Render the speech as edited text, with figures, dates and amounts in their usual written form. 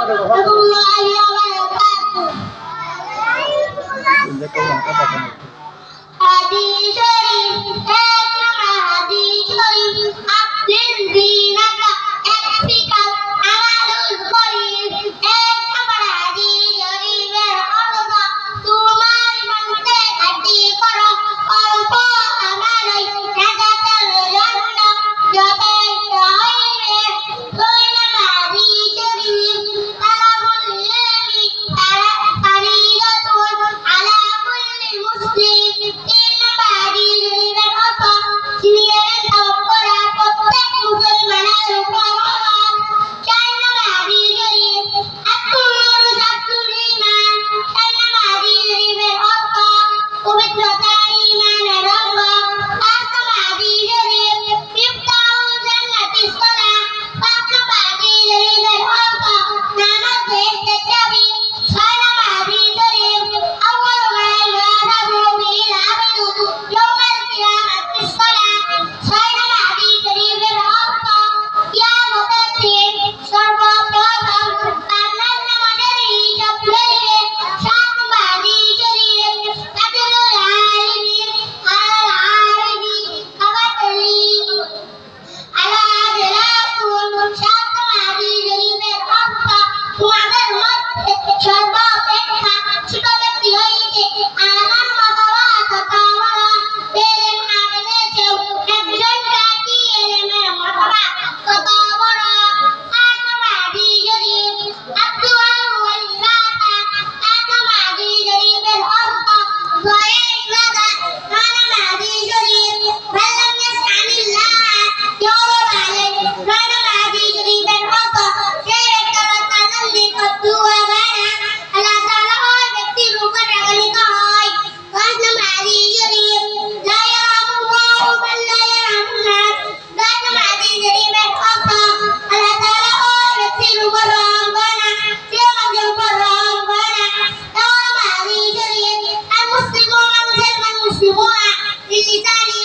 warahmatullahi wabarakatuh. Hadis syarif, hadis syarif, abdin dinaka, eksikal amalul qalil, আমার hadis syarifের অর্থ তোমার মনকে খাঁটি করো, অল্প আমারই নাজাতের জন্য যথেষ্ট হইবে। দুই নম্বর hadis syarif, তালাবুল ইলমি ফারিদাতুন আলা কুল্লি মুসলিম। তিন নম্বর hadis syarifের অর্থ সিনিয়রের তওয়াক্কুল করা প্রত্যেক মুসলমানের উপর ফরজ। চার নম্বর hadis syarif, আত-তুহুর শাতরুল ঈমান। চার নম্বর hadis syarifের অর্থ পবিত্রতা ঈমানের অঙ্গ। পাঁচ নম্বর hadis syarif, মিফতাহুল জান্নাতিস সালাহ। পাঁচ নম্বর hadis syarifের অর্থ নামাজ বেহেশতের চাবি। ছয় নম্বর hadis syarif, আউয়ালু মা ইউহাসাবু বিহিল আবদু ইয়াউমাল কিয়ামাতিস সালাহ। ছয় নম্বর hadis syarifের অর্থ কিয়ামতের দিন সর্বপ্রথম বান্দার নামাজের হিসাব লইবে। সাত নম্বর hadis syarif, ফাদলুল আলিমি আলাল আলিমি কামাতালি আলা দিলাকুন। সাত নম্বর hadis syarifের অর্থ তোমাদের মধ্যে সর্বাপেক্ষা ছোট ব্যক্তি হইতে আমার মতবা কথা বলা। এলেম হাফেজের চেয়েও একজন কাজী এলেমের মতবা কত বড়। আট নম্বর hadis syarif, আদ-দুআ ওয়াল ইবাদা। আট নম্বর hadis syarifের অর্থ দোয়া ইবাদত। নয় নম্বর hadis syarif, মান লাম ইয়াসআলিল্লাহ ইয়াগদব আলাইহি। নয় নম্বর hadis syarifের অর্থ যে ব্যক্তি তাআলার নিকট দোয়া করে আল্লাহ তাআলা ওই ব্যক্তির উপর রাগান্বিত হয়। দশ নম্বর hadis syarif, লা ইয়ারহামুল্লাহু মান লা ইয়ারহামুন নাস। দশ নম্বর hadis syarifের অর্থ আল্লাহ তাআলা ওই ব্যক্তির উপর রহম করে না যে মানুষের উপর রহম করে না। 11 নম্বর hadis syarif, আল মুসলিমুনা মুসলমান মুসলিমুনা বিলিসানি